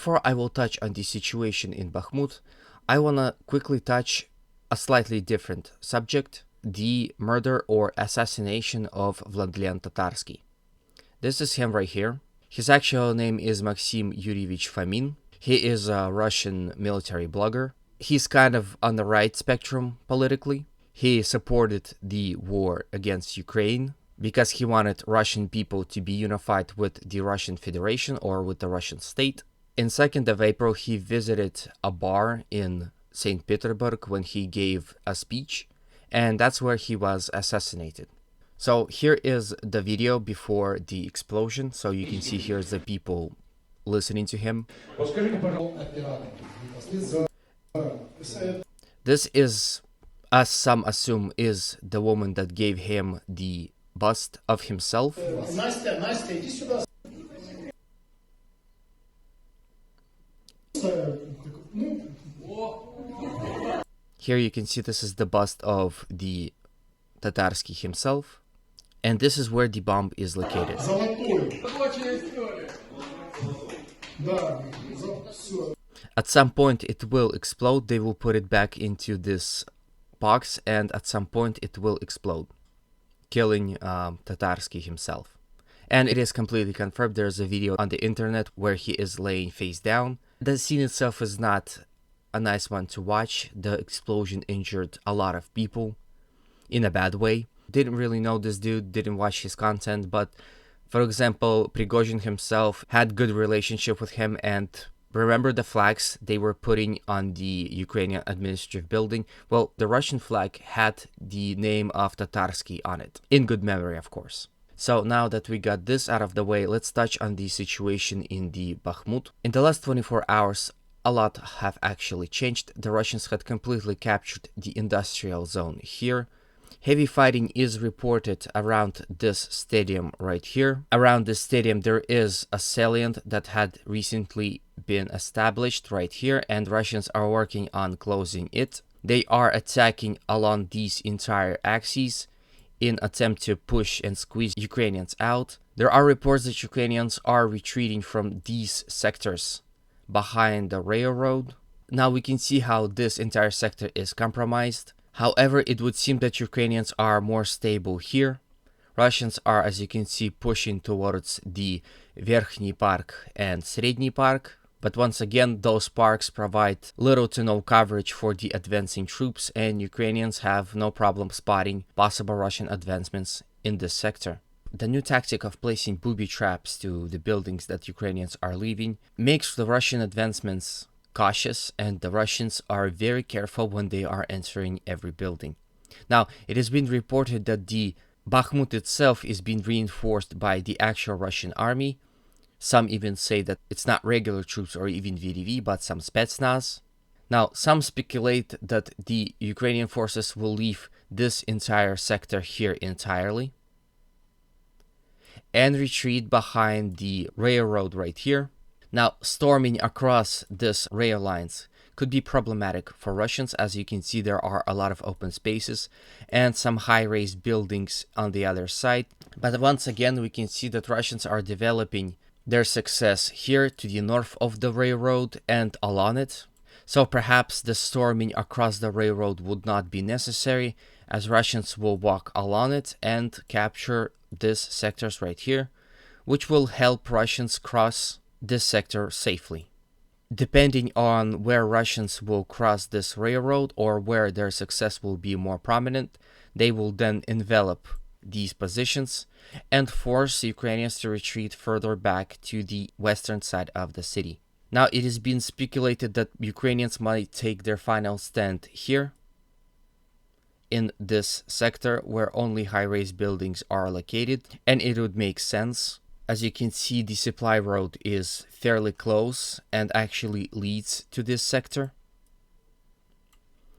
Before I will touch on the situation in Bakhmut, I wanna quickly touch a slightly different subject, the murder or assassination of Vladlen Tatarsky. This is him right here. His actual name is Maxim Yurievich Fomin. He is a Russian military blogger. He's kind of on the right spectrum politically. He supported the war against Ukraine because he wanted Russian people to be unified with the Russian Federation or with the Russian state. In 2nd of April, he visited a bar in St. Petersburg when he gave a speech, and that's where he was assassinated. So here is the video before the explosion, so you can see here's the people listening to him. This is, as some assume, is the woman that gave him the bust of himself. Here you can see this is the bust of the Tatarsky himself, and this is where the bomb is located. At some point it will explode, they will put it back into this box, and at some point it will explode, killing Tatarsky himself. And it is completely confirmed. There's a video on the internet where he is laying face down. The scene itself is not a nice one to watch. The explosion injured a lot of people in a bad way. Didn't really know this dude, didn't watch his content, but for example, Prigozhin himself had good relationship with him, and remember the flags they were putting on the Ukrainian administrative building? Well, the Russian flag had the name of Tatarsky on it, in good memory, of course. So now that we got this out of the way, let's touch on the situation in the Bakhmut. In the last 24 hours, a lot have actually changed. The Russians had completely captured the industrial zone here. Heavy fighting is reported around this stadium right here. Around this stadium there is a salient that had recently been established right here, and Russians are working on closing it. They are attacking along these entire axes in attempt to push and squeeze Ukrainians out. There are reports that Ukrainians are retreating from these sectors behind the railroad. Now we can see how this entire sector is compromised. However, it would seem that Ukrainians are more stable here. Russians are, as you can see, pushing towards the Verkhny Park and Sredny Park. But once again, those parks provide little to no coverage for the advancing troops, and Ukrainians have no problem spotting possible Russian advancements in this sector. The new tactic of placing booby traps to the buildings that Ukrainians are leaving makes the Russian advancements cautious, and the Russians are very careful when they are entering every building. Now, it has been reported that the Bakhmut itself is being reinforced by the actual Russian army. Some even say that it's not regular troops or even VDV, but some Spetsnaz. Now, some speculate that the Ukrainian forces will leave this entire sector here entirely and retreat behind the railroad right here. Now, storming across this rail lines could be problematic for Russians. As you can see, there are a lot of open spaces and some high-raised buildings on the other side. But once again, we can see that Russians are developing their success here to the north of the railroad and along it. So perhaps the storming across the railroad would not be necessary, as Russians will walk along it and capture these sectors right here, which will help Russians cross this sector safely. Depending on where Russians will cross this railroad or where their success will be more prominent, they will then envelop these positions and force Ukrainians to retreat further back to the western side of the city. Now, it has been speculated that Ukrainians might take their final stand here in this sector where only high-rise buildings are located, and it would make sense. As you can see, the supply road is fairly close and actually leads to this sector.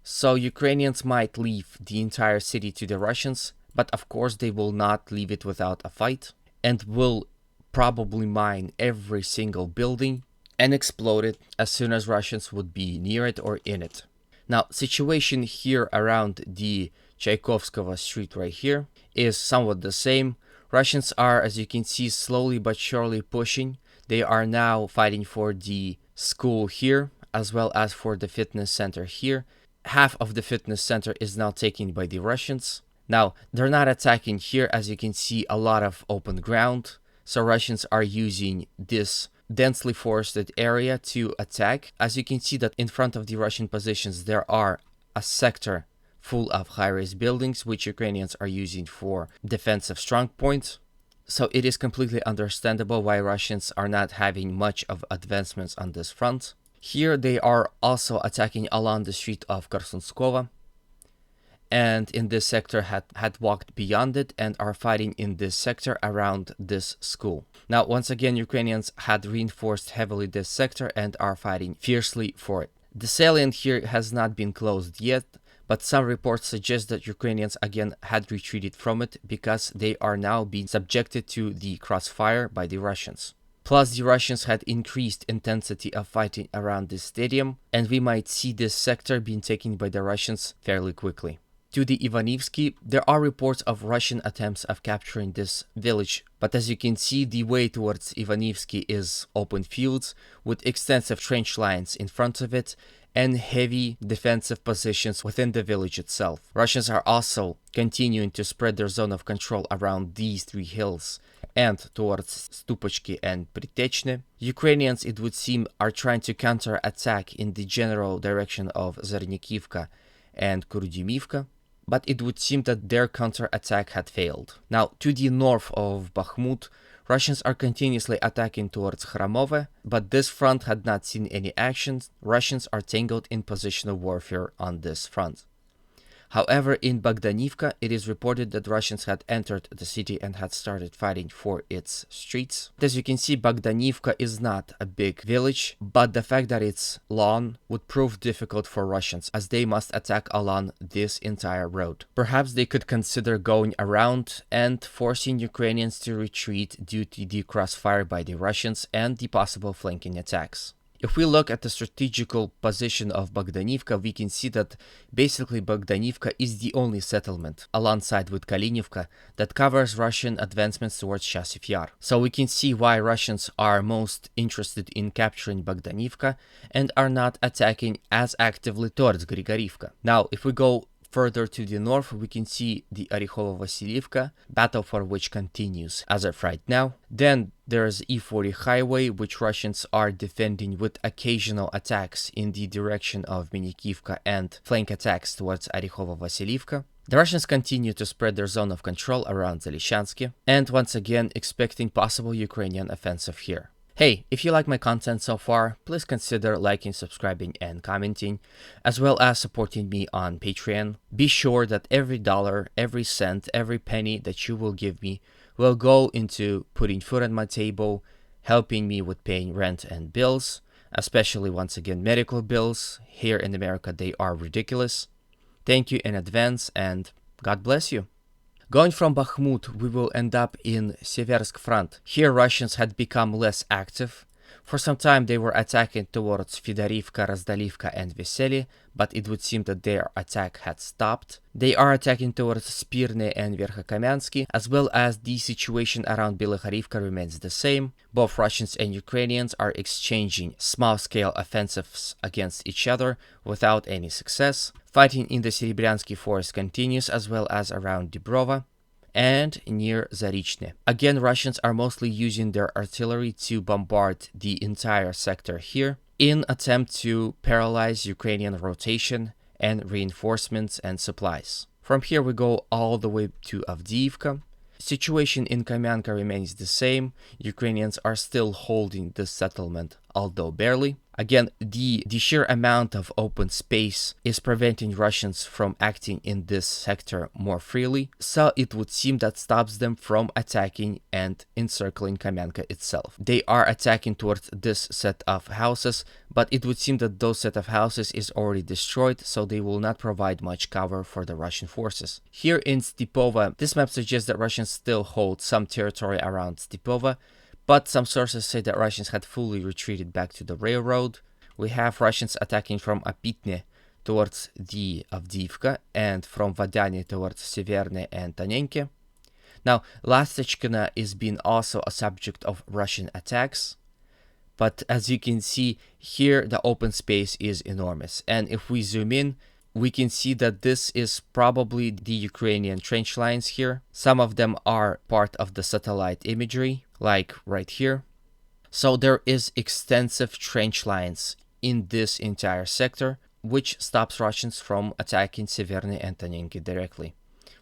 So Ukrainians might leave the entire city to the Russians, but of course they will not leave it without a fight, and will probably mine every single building and explode it as soon as Russians would be near it or in it. Now, situation here around the Tchaikovskого street right here is somewhat the same. Russians are, as you can see, slowly but surely pushing. They are now fighting for the school here, as well as for the fitness center here. Half of the fitness center is now taken by the Russians. Now, they're not attacking here, as you can see a lot of open ground. So Russians are using this densely forested area to attack. As you can see that in front of the Russian positions, there are a sector full of high-rise buildings, which Ukrainians are using for defensive strong points. So it is completely understandable why Russians are not having much of advancements on this front. Here they are also attacking along the street of Korsunskova, and in this sector had walked beyond it and are fighting in this sector around this school. Now, once again, Ukrainians had reinforced heavily this sector and are fighting fiercely for it. The salient here has not been closed yet, but some reports suggest that Ukrainians again had retreated from it because they are now being subjected to the crossfire by the Russians. Plus, the Russians had increased intensity of fighting around this stadium, and we might see this sector being taken by the Russians fairly quickly. To the Ivanivsky, there are reports of Russian attempts of capturing this village, but as you can see, the way towards Ivanivsky is open fields with extensive trench lines in front of it and heavy defensive positions within the village itself. Russians are also continuing to spread their zone of control around these three hills and towards Stupochki and Pritechne. Ukrainians, it would seem, are trying to counter-attack in the general direction of Zernikivka and Kurdyumivka, but it would seem that their counter-attack had failed. Now, to the north of Bakhmut, Russians are continuously attacking towards Khramove, but this front had not seen any action. Russians are tangled in positional warfare on this front. However, in Bogdanivka, it is reported that Russians had entered the city and had started fighting for its streets. As you can see, Bogdanivka is not a big village, but the fact that it's long would prove difficult for Russians, as they must attack along this entire road. Perhaps they could consider going around and forcing Ukrainians to retreat due to the crossfire by the Russians and the possible flanking attacks. If we look at the strategical position of Bogdanivka, we can see that basically Bogdanivka is the only settlement, alongside with Kalinivka, that covers Russian advancements towards Chasiv Yar. So we can see why Russians are most interested in capturing Bogdanivka and are not attacking as actively towards Grigorivka. Now, if we go further to the north, we can see the Orekhovo-Vasiliivka, battle for which continues as of right now. Then there's E40 highway, which Russians are defending with occasional attacks in the direction of Minikivka and flank attacks towards Orekhovo-Vasiliivka. The Russians continue to spread their zone of control around Zalyshansky, and once again expecting possible Ukrainian offensive here. Hey, if you like my content so far, please consider liking, subscribing, and commenting, as well as supporting me on Patreon. Be sure that every dollar, every cent, every penny that you will give me will go into putting food on my table, helping me with paying rent and bills, especially once again medical bills. Here in America, they are ridiculous. Thank you in advance, and God bless you. Going from Bakhmut, we will end up in Siversk front. Here Russians had become less active. For some time they were attacking towards Fedorivka, Razdalivka and Vesely, but it would seem that their attack had stopped. They are attacking towards Spirne and Verkhokamyansky, as well as the situation around Bilohorivka remains the same. Both Russians and Ukrainians are exchanging small-scale offensives against each other without any success. Fighting in the Serebryansky forest continues, as well as around Dubrova and near Zarichne. Again, Russians are mostly using their artillery to bombard the entire sector here in attempt to paralyze Ukrainian rotation and reinforcements and supplies. From here we go all the way to Avdiivka. Situation in Kamyanka remains the same. Ukrainians are still holding this settlement, although barely. Again, the sheer amount of open space is preventing Russians from acting in this sector more freely, so it would seem that stops them from attacking and encircling Kamyanka itself. They are attacking towards this set of houses, but it would seem that those set of houses is already destroyed, so they will not provide much cover for the Russian forces. Here in Stepova, this map suggests that Russians still hold some territory around Stepova, but some sources say that Russians had fully retreated back to the railroad. We have Russians attacking from Apitne towards the Avdiivka and from Vadyane towards Severne and Tanenke. Now, Lastechkina is being also a subject of Russian attacks. but as you can see here, the open space is enormous. And if we zoom in, we can see that this is probably the Ukrainian trench lines here. Some of them are part of the satellite imagery, like right here. So there is extensive trench lines in this entire sector, which stops Russians from attacking Severny and Tonenki directly.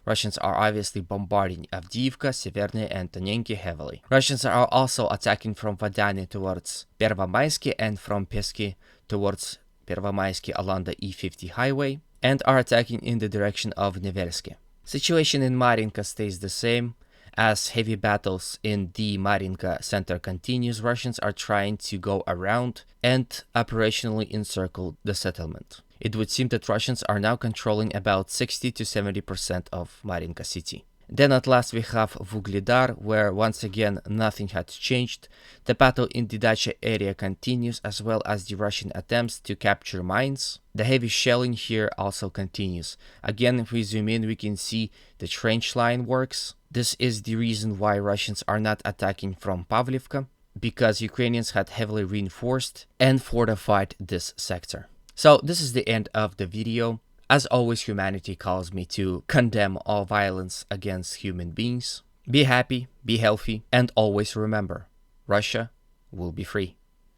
Russians are obviously bombarding Avdiivka, Severny, and Tonenki heavily. Russians are also attacking from Vodani towards Pervomaisky and from Pesky towards Pervomaisky along the E50 highway, and are attacking in the direction of Nevelsky. Situation in Marinka stays the same. As heavy battles in the Marinka center continues, Russians are trying to go around and operationally encircle the settlement. It would seem that Russians are now controlling about 60 to 70% of Marinka city. Then at last we have Vuhledar, where once again nothing had changed. The battle in the Dacha area continues, as well as the Russian attempts to capture mines. The heavy shelling here also continues. Again, if we zoom in, we can see the trench line works. This is the reason why Russians are not attacking from Pavlivka, because Ukrainians had heavily reinforced and fortified this sector. So this is the end of the video. As always, humanity calls me to condemn all violence against human beings. Be happy, be healthy, and always remember, Russia will be free.